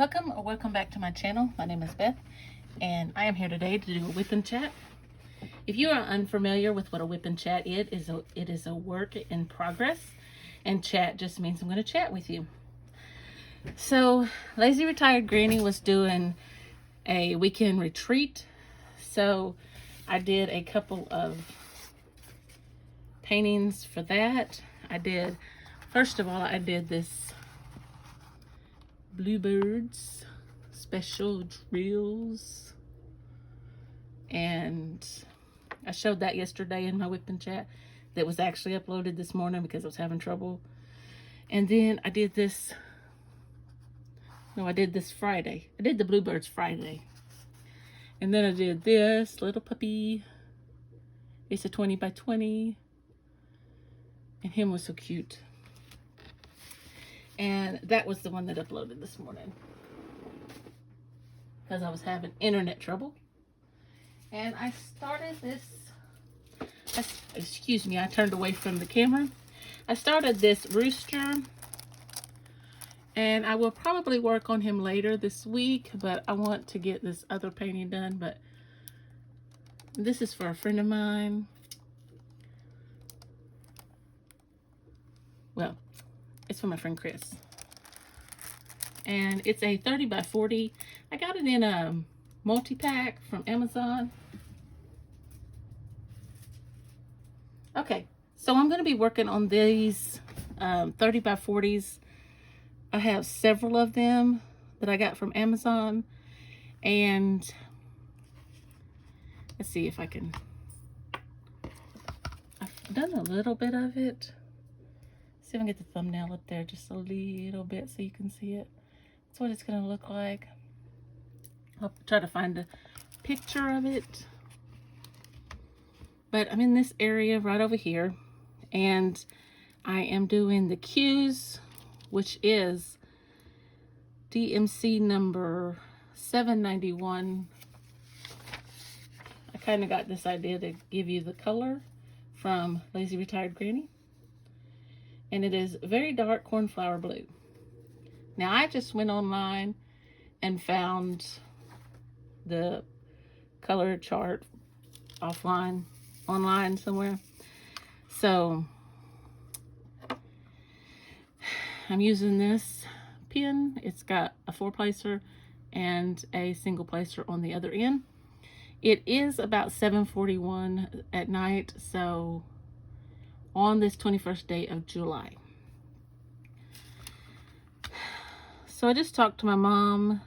Welcome or welcome back to my channel. My name is Beth and I am here today to do a WIP Chat. If you are unfamiliar with what a WIP Chat is, it is a work in progress, and chat just means I'm going to chat with you. So Lazy Retired Granny was doing a weekend retreat, so I did a couple of paintings for that. First of all, I did this Bluebirds special drills, and I showed that yesterday in my WIP Chat that was actually uploaded this morning because I was having trouble. And then I did this Friday. I did the Bluebirds Friday, and then I did this little puppy. It's a 20 by 20, and him was so cute. And that was the one that uploaded this morning because I was having internet trouble. And I started this, excuse me, I turned away from the camera. I started this rooster, and I will probably work on him later this week, but I want to get this other painting done. But this is for a friend of mine. Well, it's for my friend Chris. And it's a 30 by 40. I got it in a multi-pack from Amazon. Okay, so I'm going to be working on these 30 by 40s. I have several of them that I got from Amazon. And let's see if I can... I've done a little bit of it. See if I can get the thumbnail up there just a little bit so you can see it. That's what it's going to look like. I'll try to find a picture of it. But I'm in this area right over here, and I am doing the cues, which is DMC number 791. I kind of got this idea to give you the color from Lazy Retired Granny. And it is very dark cornflower blue. Now, I just went online and found the color chart online somewhere. So I'm using this pen. It's got a 4-placer and a single placer on the other end. It is about 7:41 at night, so on this 21st day of July. So I just talked to my mom,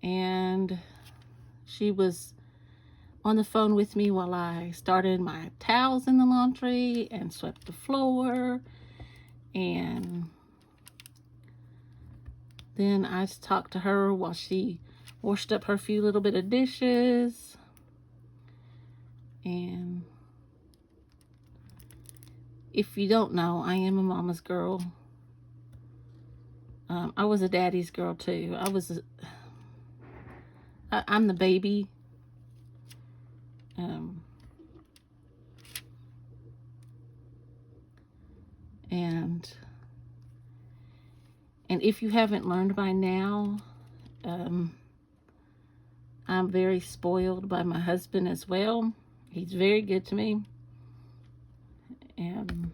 and she was on the phone with me while I started my towels in the laundry and swept the floor. And then I talked to her while she washed up her few little bit of dishes. And if you don't know, I am a mama's girl. I was a daddy's girl too. I'm the baby. And if you haven't learned by now, I'm very spoiled by my husband as well. He's very good to me. And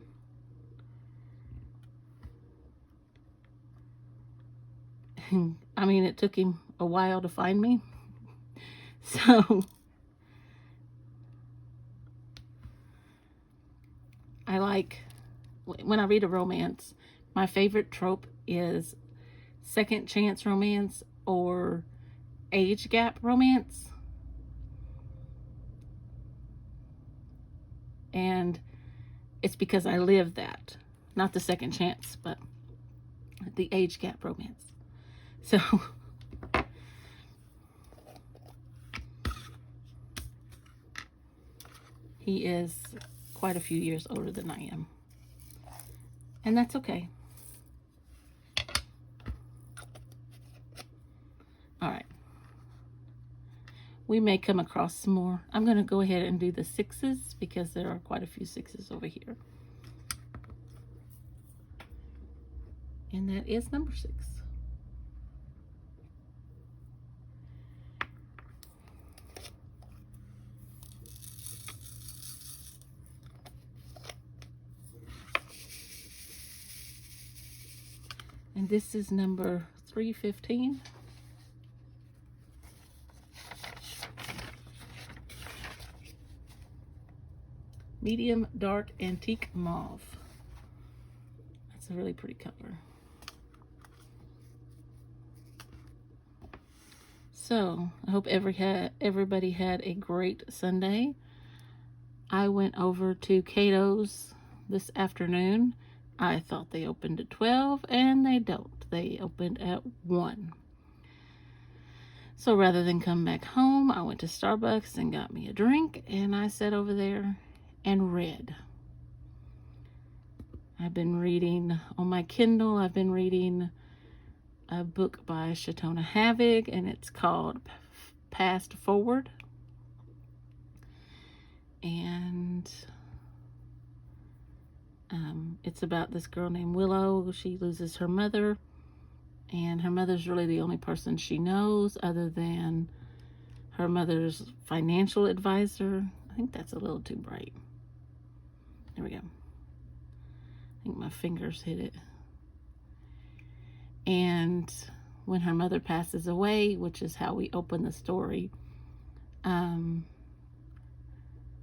I mean, it took him a while to find me. So I like, when I read a romance, my favorite trope is second chance romance or age gap romance. And it's because I live that. Not the second chance, but the age gap romance. So he is quite a few years older than I am. And that's okay. All right. We may come across some more. I'm going to go ahead and do the 6s because there are quite a few 6s over here. And that is number 6. And this is number 315. Medium dark antique mauve. That's a really pretty cover. So I hope everybody had a great Sunday. I went over to Cato's this afternoon. I thought they opened at 12, and they don't. They opened at 1. So rather than come back home, I went to Starbucks and got me a drink, and I sat over there and read. I've been reading on my Kindle. I've been reading a book by Shatona Havig, and it's called Past Forward. And it's about this girl named Willow. She loses her mother, and her mother's really the only person she knows other than her mother's financial advisor. I think that's a little too bright. There we go. I think my fingers hit it. And when her mother passes away, which is how we open the story,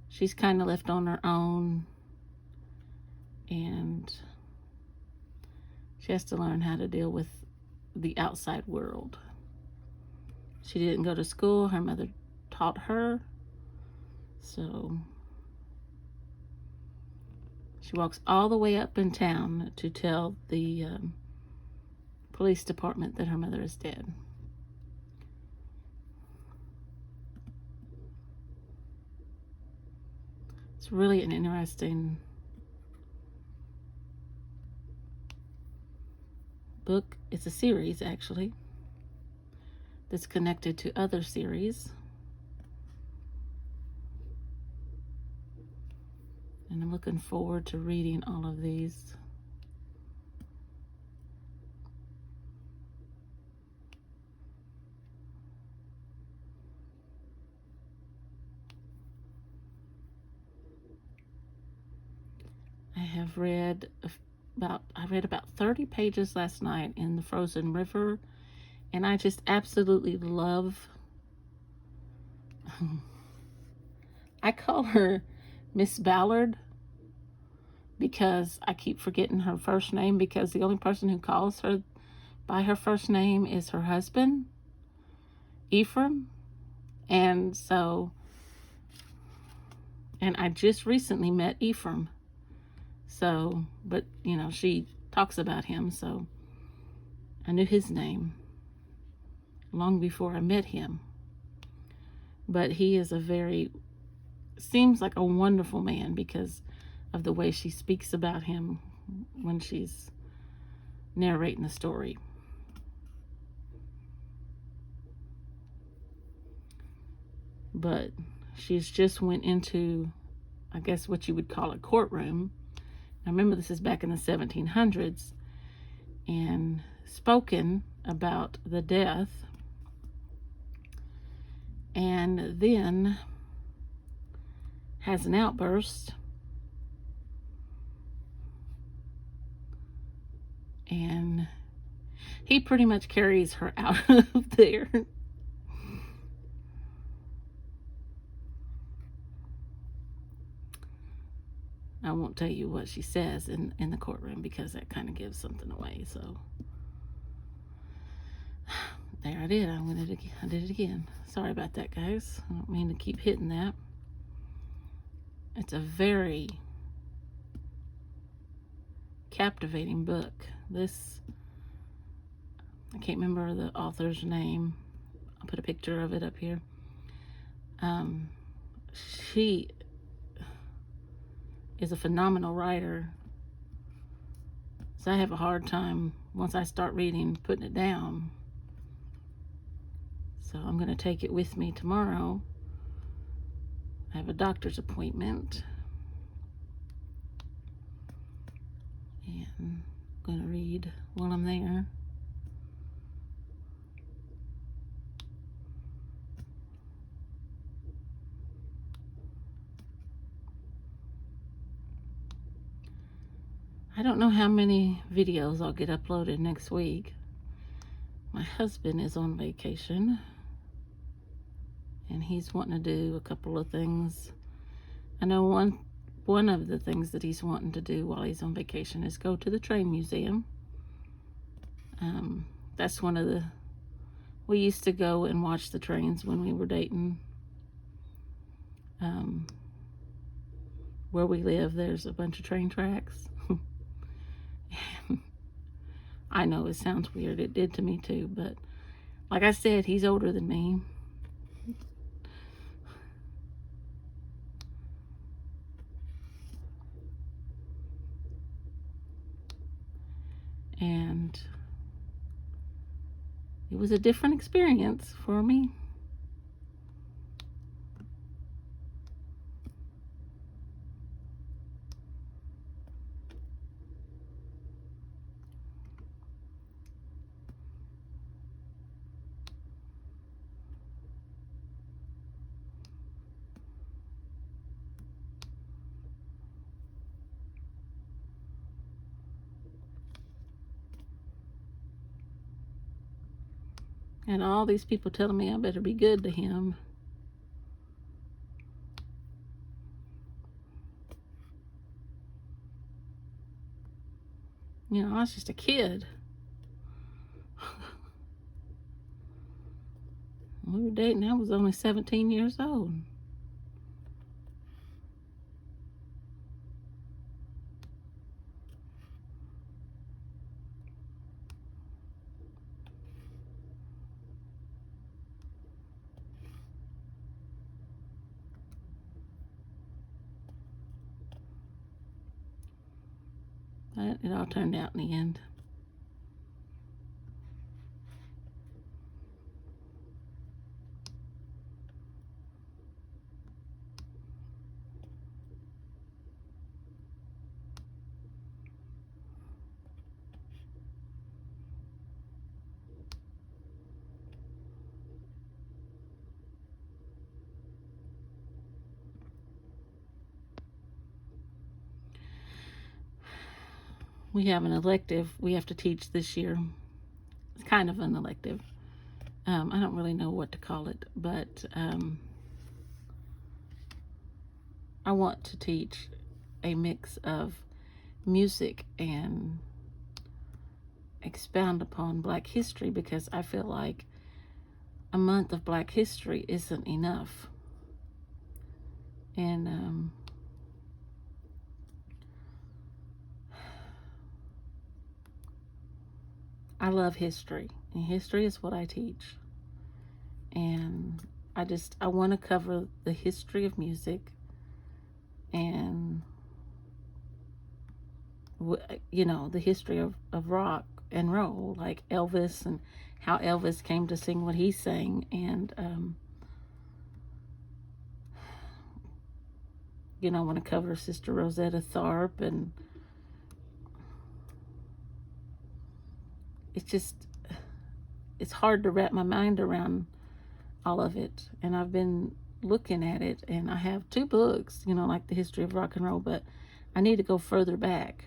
she's kind of left on her own, and she has to learn how to deal with the outside world. She didn't go to school. Her mother taught her. So she walks all the way up in town to tell the police department that her mother is dead. It's really an interesting book. It's a series, actually, that's connected to other series. And I'm looking forward to reading all of these. I read about 30 pages last night in The Frozen River, and I just absolutely love I call her Miss Ballard because I keep forgetting her first name, because the only person who calls her by her first name is her husband, Ephraim. And I just recently met Ephraim. So, but you know, she talks about him, so I knew his name long before I met him. But he is seems like a wonderful man because of the way she speaks about him when she's narrating the story. But she's just went into, I guess, what you would call a courtroom. Now remember, this is back in the 1700s, and spoken about the death, and then has an outburst, and he pretty much carries her out of there. I won't tell you what she says in the courtroom because that kind of gives something away. So there I did. I did it again. Sorry about that, guys. I don't mean to keep hitting that. It's a very captivating book. I can't remember the author's name. I'll put a picture of it up here. She is a phenomenal writer. So I have a hard time, once I start reading, putting it down. So I'm going to take it with me tomorrow. I have a doctor's appointment. And I'm going to read while I'm there. I don't know how many videos I'll get uploaded next week. My husband is on vacation, and he's wanting to do a couple of things. I know one of the things that he's wanting to do while he's on vacation is go to the train museum. That's one of the, we used to go and watch the trains when we were dating. Where we live, there's a bunch of train tracks. I know it sounds weird. It did to me too, but like I said, he's older than me. And it was a different experience for me. And all these people telling me I better be good to him. You know, I was just a kid. We were dating, I was only 17 years old. But it all turned out in the end. We have an elective we have to teach this year. It's kind of an elective. I don't really know what to call it, but I want to teach a mix of music and expound upon Black history, because I feel like a month of Black history isn't enough. And I love history, and history is what I teach. And I want to cover the history of music and, you know, the history of rock and roll, like Elvis, and how Elvis came to sing what he sang. And, you know, I want to cover Sister Rosetta Tharpe, and it's hard to wrap my mind around all of it. And I've been looking at it, and I have 2 books, you know, like the history of rock and roll, but I need to go further back.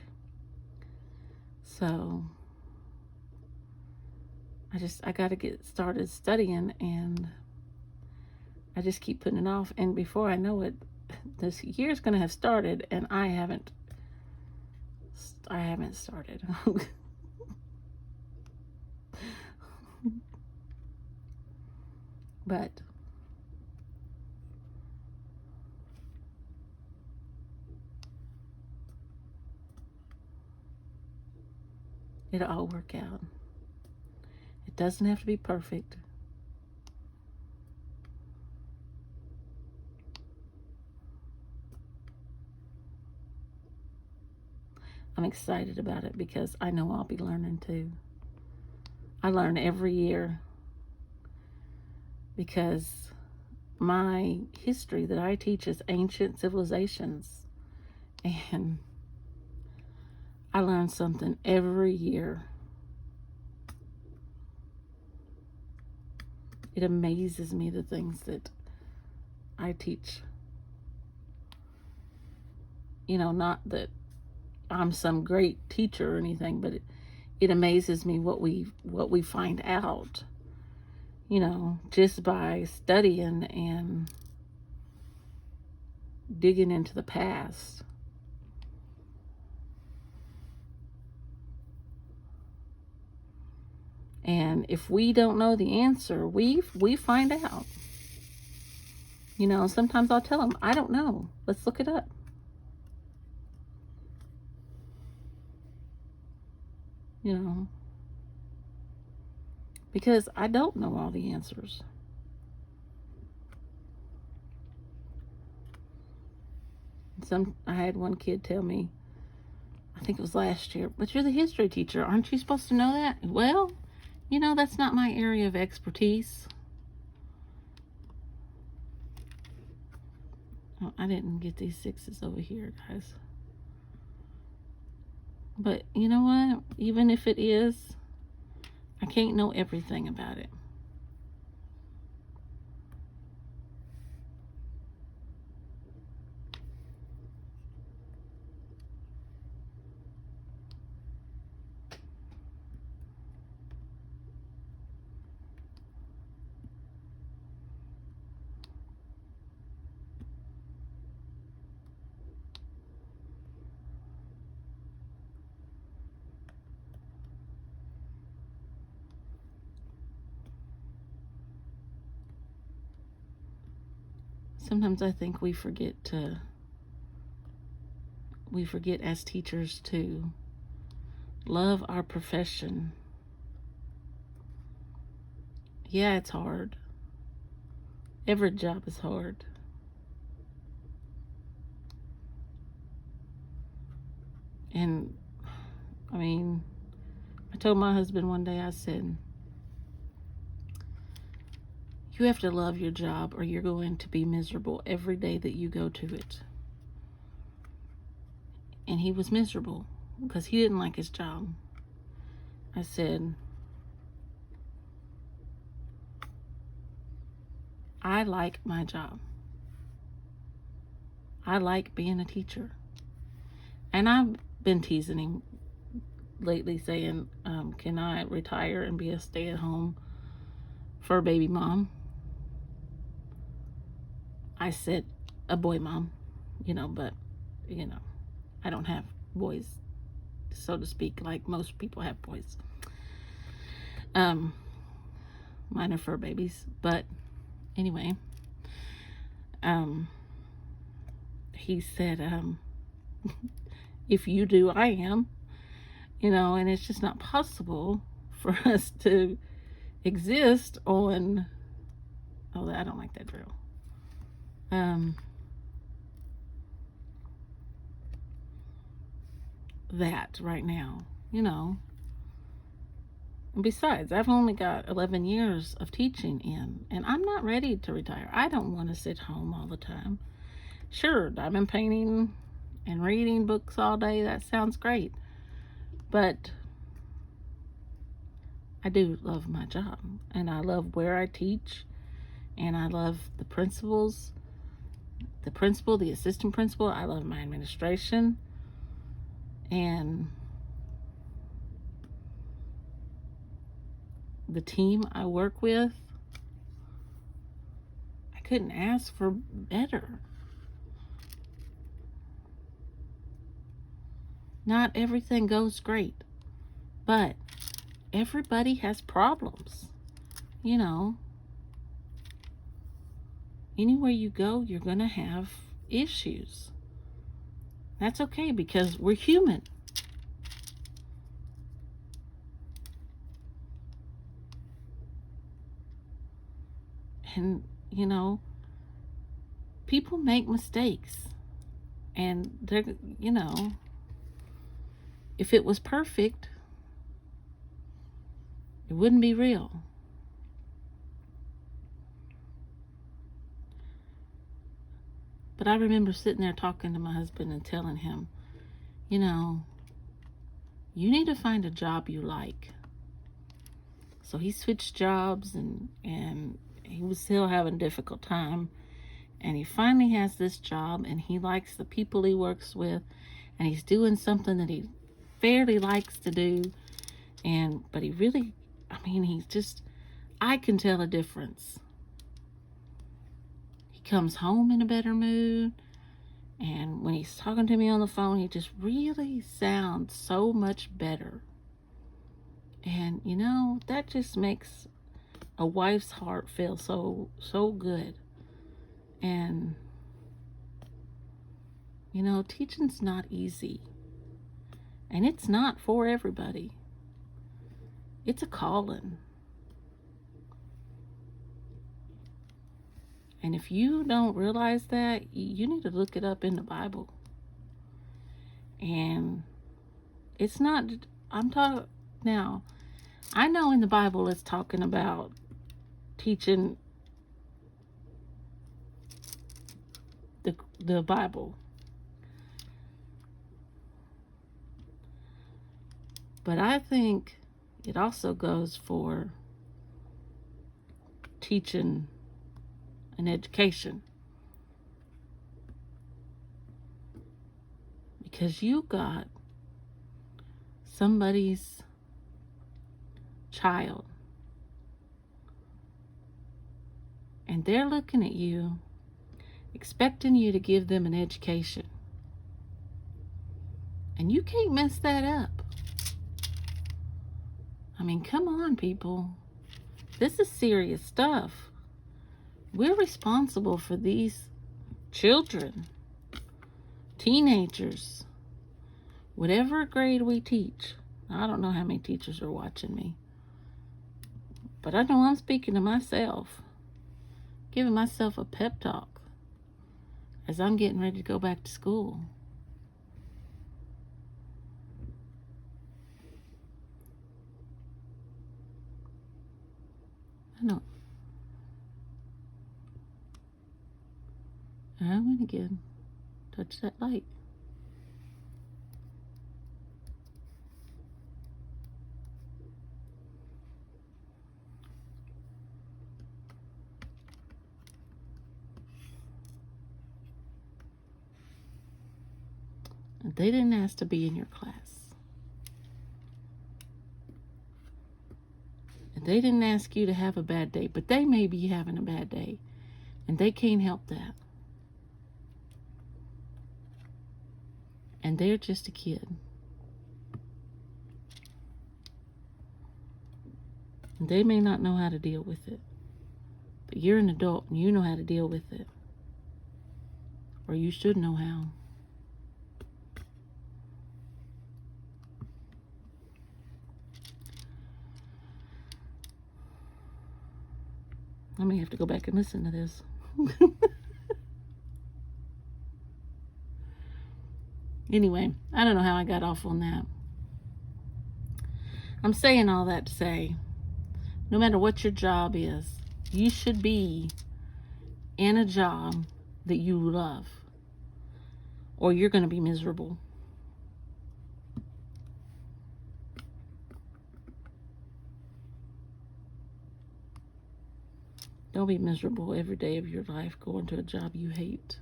So I got to get started studying, and I just keep putting it off. And before I know it, this year's going to have started, and I haven't started. But it'll all work out. It doesn't have to be perfect. I'm excited about it because I know I'll be learning too. I learn every year, because my history that I teach is ancient civilizations, and I learn something every year. It amazes me, the things that I teach. You know, not that I'm some great teacher or anything, but it amazes me what we find out, just by studying and digging into the past. And if we don't know the answer, we find out. Sometimes I'll tell them, I don't know. Let's look it up. Because I don't know all the answers. I had one kid tell me, I think it was last year, but you're the history teacher. Aren't you supposed to know that? Well, that's not my area of expertise. Oh, I didn't get these 6s over here, guys. But you know what? Even if it is, I can't know everything about it. Sometimes I think we forget as teachers to love our profession. Yeah, it's hard. Every job is hard. And I told my husband one day, I said, you have to love your job or you're going to be miserable every day that you go to it. And he was miserable because he didn't like his job. I said, I like my job. I like being a teacher. And I've been teasing him lately saying, can I retire and be a stay-at-home fur baby mom? I said a boy mom, but I don't have boys, so to speak, like most people have boys. Mine are fur babies, but anyway, he said, if you do, I am, and it's just not possible for us to exist on, I don't like that drill. That right now, And besides, I've only got 11 years of teaching in, and I'm not ready to retire. I don't want to sit home all the time. Sure, diamond painting and reading books all day, that sounds great. But I do love my job, and I love where I teach, and I love the principals, the principal, the assistant principal. I love my administration, and the team I work with. I couldn't ask for better. Not everything goes great, but everybody has problems. Anywhere you go, you're going to have issues. That's okay because we're human. And, people make mistakes. And they're, if it was perfect, it wouldn't be real. But I remember sitting there talking to my husband and telling him, you need to find a job you like. So he switched jobs and he was still having a difficult time. And he finally has this job and he likes the people he works with. and he's doing something that he fairly likes to do, but he really, I can tell a difference. He comes home in a better mood, and when he's talking to me on the phone, he just really sounds so much better. And that just makes a wife's heart feel so good. And teaching's not easy, and it's not for everybody. It's a calling. And if you don't realize that, you need to look it up in the Bible. And it's not, I'm talking now, I know in the Bible it's talking about teaching the Bible. But I think it also goes for teaching an education. Because you got somebody's child, and they're looking at you, expecting you to give them an education. And you can't mess that up. Come on, people. This is serious stuff. We're responsible for these children, teenagers, whatever grade we teach. I don't know how many teachers are watching me, but I know I'm speaking to myself, giving myself a pep talk as I'm getting ready to go back to school. I know. I went again. Touch that light. They didn't ask to be in your class. They didn't ask you to have a bad day, but they may be having a bad day, and they can't help that. And they're just a kid. And they may not know how to deal with it, but you're an adult and you know how to deal with it. Or you should know how. I may have to go back and listen to this. Anyway, I don't know how I got off on that. I'm saying all that to say, no matter what your job is, you should be in a job that you love, or you're going to be miserable. Don't be miserable every day of your life going to a job you hate.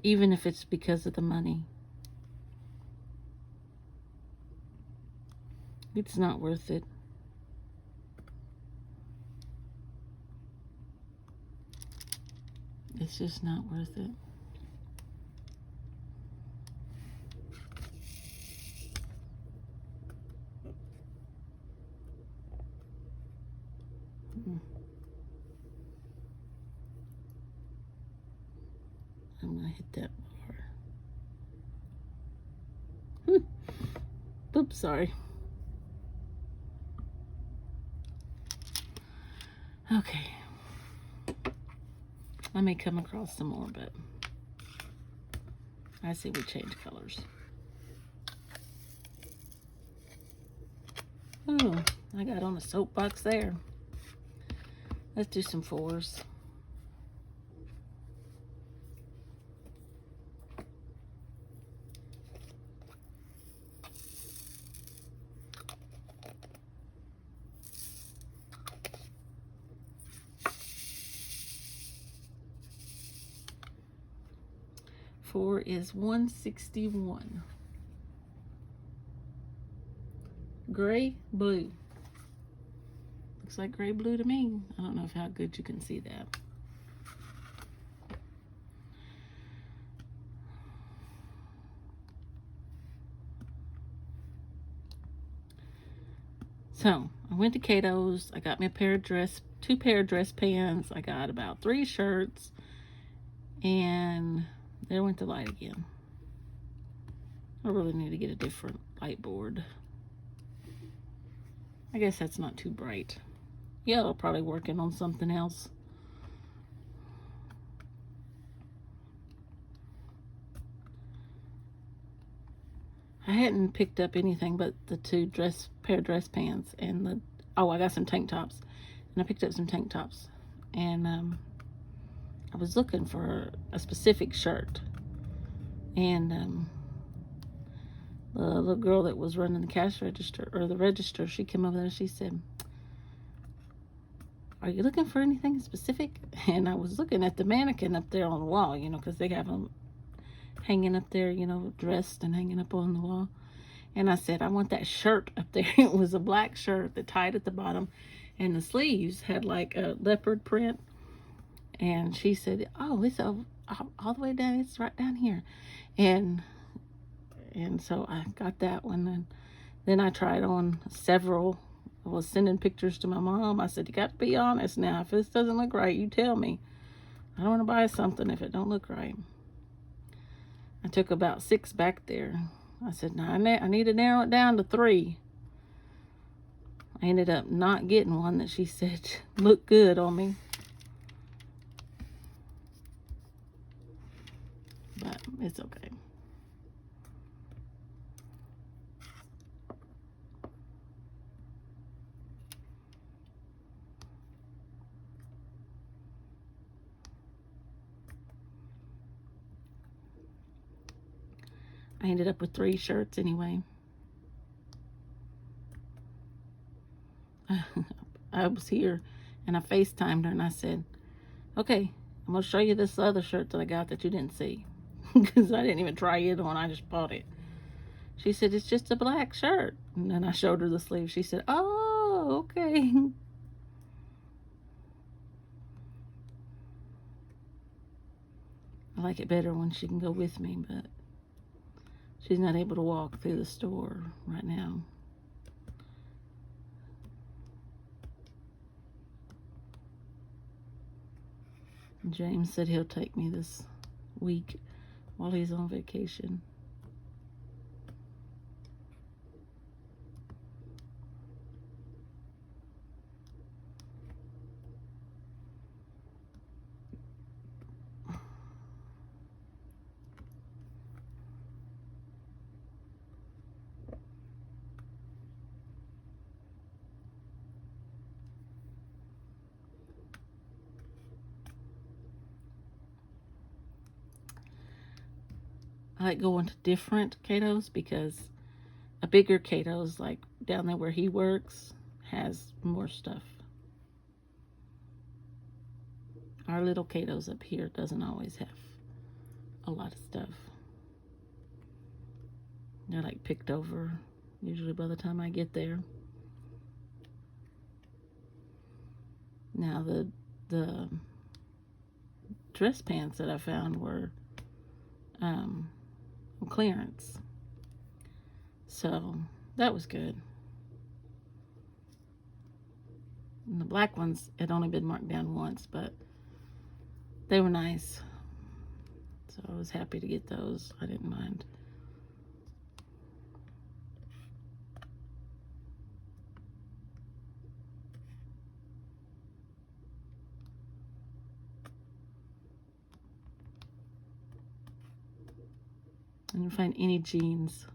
Even if it's because of the money. It's not worth it. It's just not worth it. I'm going to hit that bar. Oops, sorry. Okay. I may come across some more, but I see we change colors. Oh, I got on a soapbox there. Let's do some 4s. for is 161. Gray blue. Looks like gray blue to me. I don't know how good you can see that. So I went to Cato's. I got me two pair of dress pants. I got about 3 shirts, and there went the light again. I really need to get a different light board. I guess that's not too bright. Yeah, I'll probably working on something else. I hadn't picked up anything but the pair of dress pants and I got some tank tops, and I picked up some tank tops, and I was looking for a specific shirt, and the little girl that was running the cash register, or the register, she came over there and she said, "Are you looking for anything specific?" And I was looking at the mannequin up there on the wall, because they have them hanging up there, dressed and hanging up on the wall. And I said, "I want that shirt up there." It was a black shirt that tied at the bottom, and the sleeves had like a leopard print. And she said, "Oh, it's all the way down. It's right down here." And so I got that one, and then I tried on several. I was sending pictures to my mom. I said, "You got to be honest now. If this doesn't look right, you tell me. I don't want to buy something if it don't look right." I took about 6 back there. I said, "No, I need to narrow it down to 3. I ended up not getting one that she said looked good on me. But it's okay. I ended up with 3 shirts anyway. I was here and I FaceTimed her and I said, "Okay, I'm going to show you this other shirt that I got that you didn't see." Because I didn't even try it on. I just bought it. She said, "It's just a black shirt." And then I showed her the sleeve. She said, "Oh, okay." I like it better when she can go with me, but she's not able to walk through the store right now. James said he'll take me this week while he's on vacation. I like going to different Cato's because a bigger Cato's, like down there where he works, has more stuff. Our little Cato's up here doesn't always have a lot of stuff. They're like picked over usually by the time I get there. Now the dress pants that I found were on clearance, so that was good. And the black ones had only been marked down once, but they were nice, so I was happy to get those. I didn't mind. I didn't find any jeans.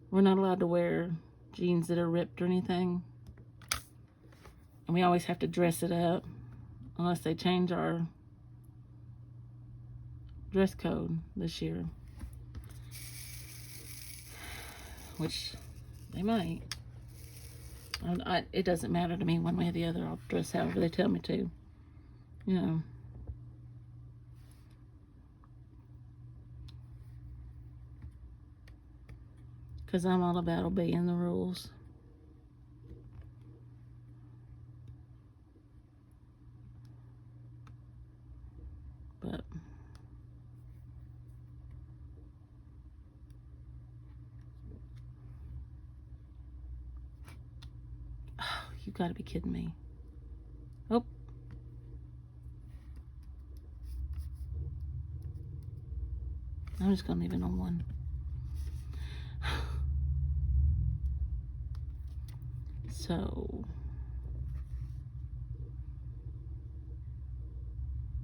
We're not allowed to wear jeans that are ripped or anything. And we always have to dress it up unless they change our dress code this year. Which they might. It doesn't matter to me one way or the other. I'll dress however they tell me to. because I'm all about obeying the rules. But oh, you gotta be kidding me. Oh. I'm just gonna leave it on one. So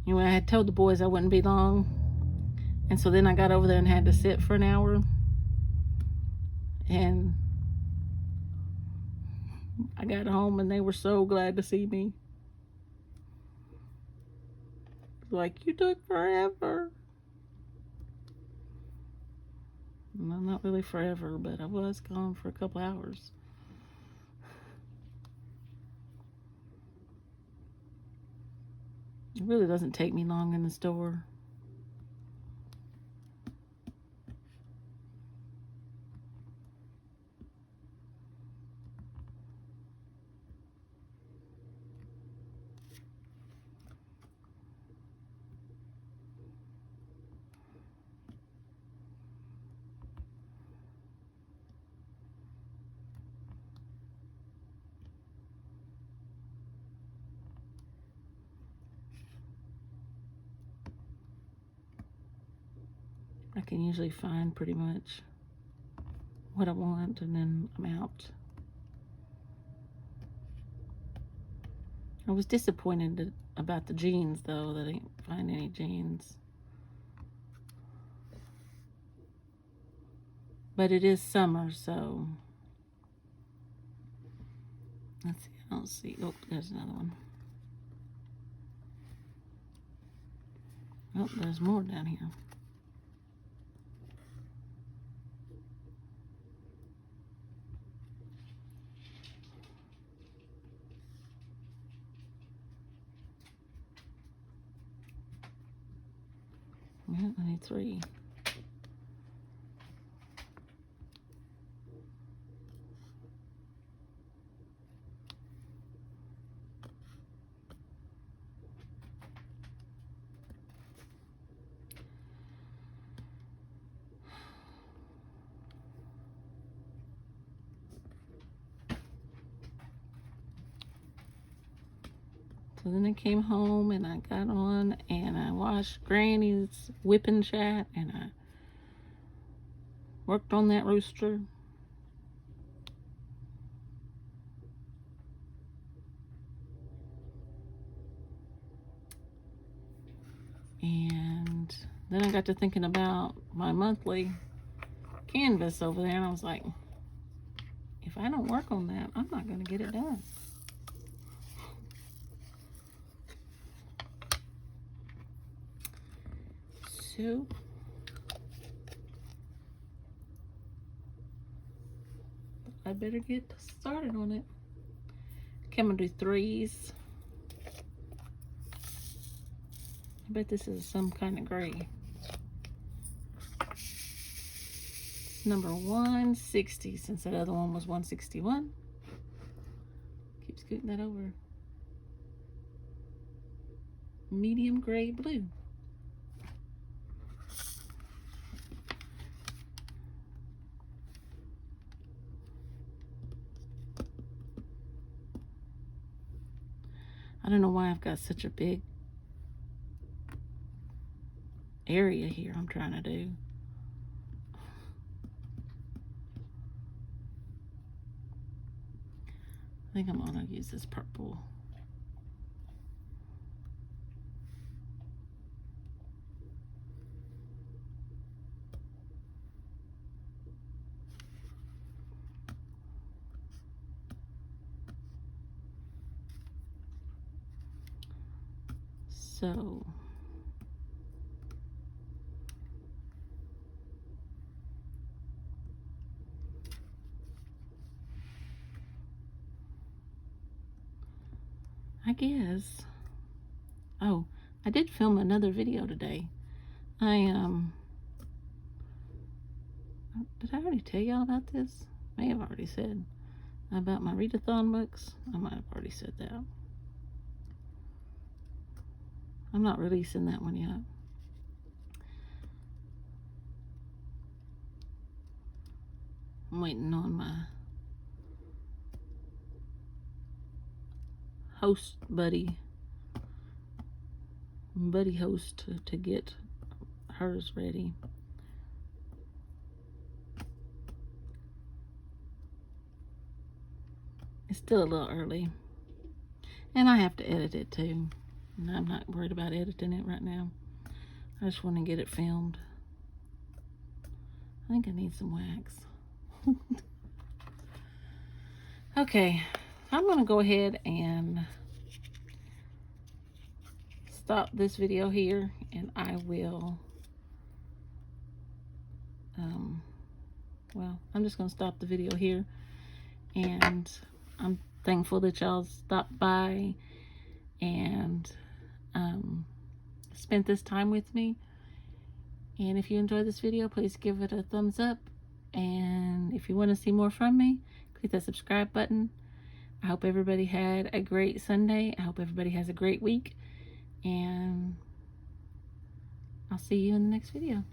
anyway, I had told the boys I wouldn't be long. And so then I got over there and had to sit for an hour. And I got home and they were so glad to see me. Like, you took forever. Well, not really forever, but I was gone for a couple hours. It really doesn't take me long in the store. I can usually find pretty much what I want, and then I'm out. I was disappointed about the jeans, though, that I didn't find any jeans. But it is summer, so let's see. I don't see. Oh, there's another one. Oh, there's more down here. Yeah, I need 3. So then I came home and I got on and I watched Granny's WIP Chat and I worked on that rooster. And then I got to thinking about my monthly canvas over there, and I was like, if I don't work on that, I'm not going to get it done. So I better get started on it. Okay, I'm going to do 3s. I bet this is some kind of gray. Number 160, since that other one was 161. Keep scooting that over. Medium gray blue. I don't know why I've got such a big area here I'm trying to do. I think I'm gonna use this purple. So I guess, oh, I did film another video today. I Did I already tell y'all about this? May have already said about my readathon books. I might have already said that. I'm not releasing that one yet. I'm waiting on my host buddy host to get hers ready. It's still a little early, and I have to edit it too, and I'm not worried about editing it right now. I just want to get it filmed. I think I need some wax. Okay, I'm going to go ahead and stop this video here, and I will, well, I'm just going to stop the video here, and I'm thankful that y'all stopped by and spent this time with me. And if you enjoyed this video, please give it a thumbs up, and if you want to see more from me, click that subscribe button. I hope everybody had a great Sunday. I hope everybody has a great week, and I'll see you in the next video.